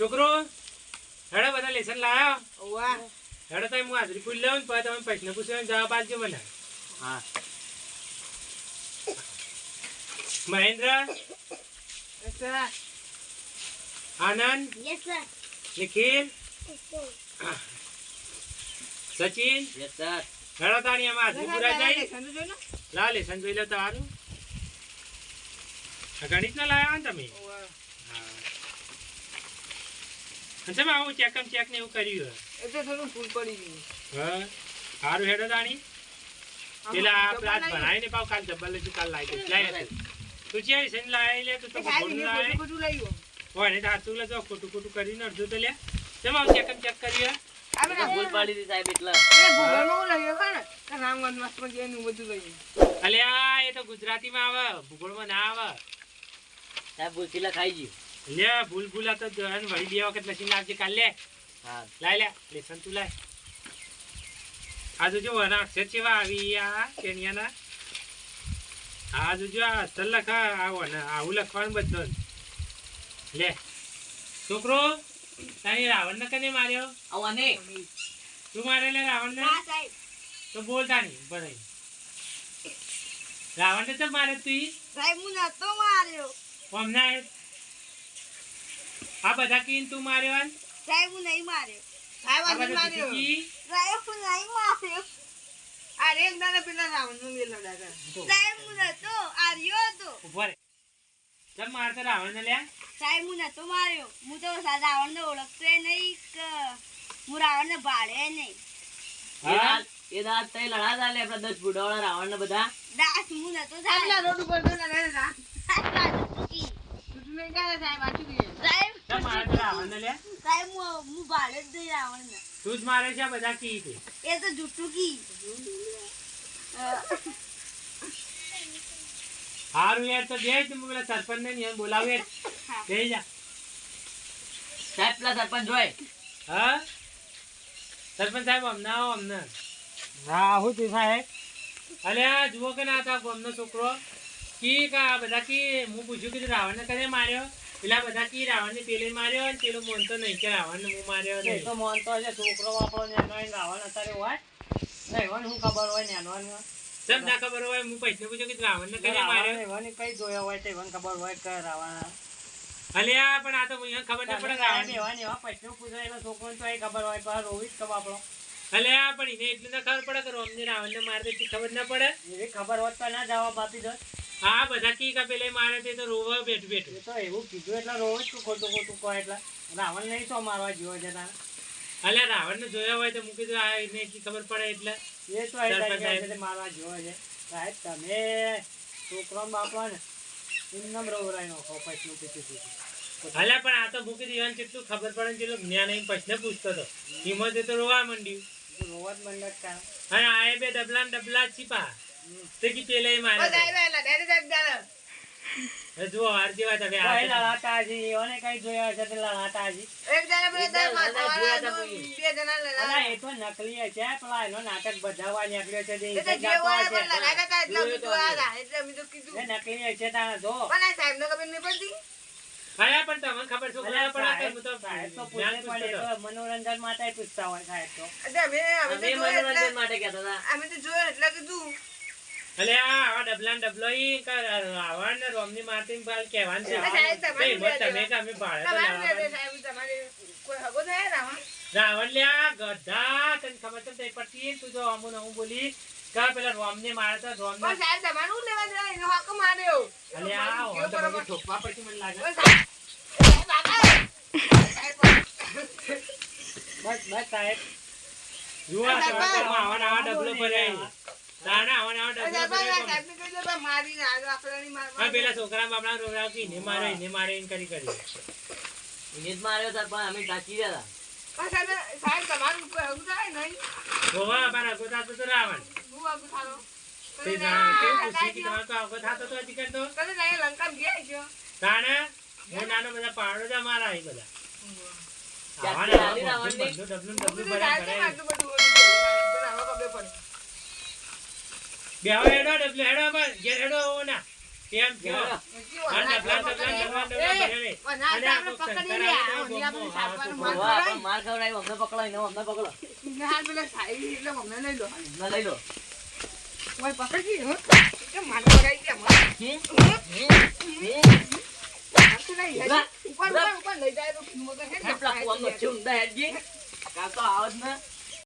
છોકરો હેડો બધા લેસન લાયો વાહ હેડો તો હું હાજરી પૂરી લઉં પછી તમે પ્રશ્ન પૂછ્યો જવાબ આપજો મને હા Mahendra sir Anand yes sir Nikhil Sachin yes sir હેડો તાણી આમાં હાજરી પૂરા જાય સંજુ જોઈ લો લા લેસન જોઈ લો તારું ગણિત ના લાયા ને તમે હા આવું ચેકમ ચેક ને એવું કર્યું એટલે થોડું ફૂલ પડી ગયું હા સારું હેડો તાણી પેલા આ પ્લાટ ભણાવીને પાવ કાલ જબ્બર લેશું કાલ લાવી દઈશ લાવી તું છે સેન લાવી લે તું તો ખોટું લાવે ખોટું લાવ્યો હોય ને સાચું લે જો ખોટું ખોટું કરીને અડધું તો લે જમ આવું ચેકમ ચેક કર્યું ભૂલ પાડી દી સાહેબ એટલે ભૂગોળમાં લાવ્યો ખા ને રામગંજ માસ્ટરમાં જેનું બધું ગયું અલ્યા એ તો ગુજરાતીમાં આવે ભૂગોળમાં ના આવે સાહેબ ભૂલથી લખાઈ ગયું લે ભૂલ ભૂલા તો જન વળી બે વખત લસીને લાવજે કાલ લે હા લાય લે લેસન તું લાય આ જોજો વના અક્ષર કેવા આવી આ કેણિયાના આ જોજો આ અક્ષર લખા આવો ને આવું લખવાનું બધું લે છોકરો તારી રાવણ ને કને માર્યો આવવાને તું મારે લે રાવણ ને હા સાહેબ તો બોલતા નહીં બરાબર રાવણ ને તો મારે તું સાહેબ હું નતો માર્યો હમણાં આ બધા કીન તું માર્યો સાહેબ હું નહીં માર્યો સાહેબ આ હું બધા માર્યો કી સાહેબ હું નહીં માર્યો આ રેગ દાના પેલા રાવણનું મેલ લડાતા સાહેબ હું નતો આર્યો હતો ઉભો રે જબ મારતો રાવણ ને લે સાહેબ હું નતો માર્યો હું તો રાવણને ઓળખતો નહીં કે હું રાવણને ભાડે નહીં એ દાંત તઈ લડા ચાલે આપડા 10 બુડાવાળા રાવણ ને બધા દાસ હું નતો સાહેબ રોડ ઉપર તો લડાય સાહેબ નહીં કરે સાહેબ આચું કે સાહેબ જબ મારતો રાવણ ને લે સાહેબ હું ભાડે જ દઈ રાવણને તું જ મારે છે આ બધા કી છે એ તો જુઠ્ઠું કી હારું યાર તો જય તું પેલા સરપંચ ને નિયમ બોલાવે જઈ જા સાહેબ પેલા સરપંચ જોય હા સરપંચ સાહેબ અમને આવો અમને હા હું તું સાહેબ અલે આ જુઓ કે ના હતા ગમનો છોકરો કી કા બધા કી હું પૂછ્યું કે રાવણ ને કને માર્યો પેલા બધા કી રાવણ ને પેલે માર્યો અને પેલો મોનતો નહીં કે રાવણ ને હું માર્યો નહીં તો મોનતો છે છોકરો આપણો નેનો રાવણ અત્યારે હોય નહીં હું ખબર હોય નેનો સબ ના ખબર હોય હું પૈસા પૂછ્યું કે રાવણ ને કને માર્યો એવાને કઈ જોયો હોય તે મને ખબર હોય કે રાવણ અલ્યા પણ આ તો મને ખબર ન પડે રાવણ એવાને એવા પૈસા પૂછાય એનો છોકરો તો એ ખબર હોય પર રોહિત કબ આપણો અલ્યા પણ એને એટલું ના ખબર પડે કે રોમને રાવણ ને મારે તે ખબર ના પડે એ ખબર હોત તો ના જવાબ આપી દો હા બધા કી કા પેલે મારે તે તો રોવા બેઠ બેઠ તો એવું કીધું એટલે રોવ જ ખોટું ખોટું કહો એટલે રાવણ નહીં તો મારવા જેવો જતા અલ્યા રાવણ ને જોયા હોય તો મૂકી દો આ એને ખબર પડે એટલે એ તો મારવા જેવો છે સાહેબ તમે છોકરો બાપો ને એમનામ રોવરાય નાખો પૈસનું પીછું અલ્યા પણ આ તો મૂકી દીવાનું કેટલું ખબર પડે કેટલું જ્ઞાન અહીં પૈસા પૂછતો હતો કિંમત તો રોવા માંડ્યું રોવા જ માંડ્યા અને આ બે ડબલા છીપા તે કી પેલે મારે જો વાર જેવા તમે આ લડાતાજી ઓને કઈ જોયા છે તે લડાતાજી એક જણા બે જણા એ તો નકલી છે પેલા એનો નાટક બજાવવા નીકળ્યો છે એ નકલી છે તાણા જો પણ સાહેબ નો ખબર નહીં પડતી આયા પણ તમને ખબર છે પણ તો સાહેબ તો મનોરંજન માટે પૂછતા હોય સાહેબ તો મનોરંજન માટે કહેતા હતા અમે તો જોયો એટલે કીધું અલે આ ડબલો ઈ કર રાવણ ને રોમની મારતીન બાલ કહેવાન છે તમે કામે ભાડે તો તમારે કોઈ હગો થાય રાવણ લ્યા ગધા તને ખબર છે તે પરથી તું જો અમુ હું બોલી કા પેલા રોમને મારે તો રોમને પણ સાહેબ તમારું લેવા જાય એનો હક માર્યો અલે આ હું તો મને ઠોકવા પછી મને લાગે બસ સાહેબ જુઓ આવા ડબલો ભરાય દાણા આવના ડબલો મારી ના આકરાની માર પેલા છોકરા બાપડા રોરાવ કી ને મારે ઇન કરી નિજ માર્યો સર પણ અમે ટાચી રહ્યા હતા સાહેબ તમારું કોઈ હગું થાય નહીં ગોવા બારા ગોતા તો રાવણ હું હગું થારો તે જાણ કે પૂછી કે તમારો તો આગો થાતો તો હજી કરતો કને જાય લંકા ગયા છો દાણા હું નાનો બધા પાડો જ મારા એ બધા ડબલું ભરાય બેહો હેડો ડબલું હેડો ઘેર હેડો ના કેમ કયો માર ખવડાવ્યો અમને પકડાય અમને પકડો અમને લઈ લો પેલા કુવામાં ચૂંટા હેડજી કાં તો આવત ને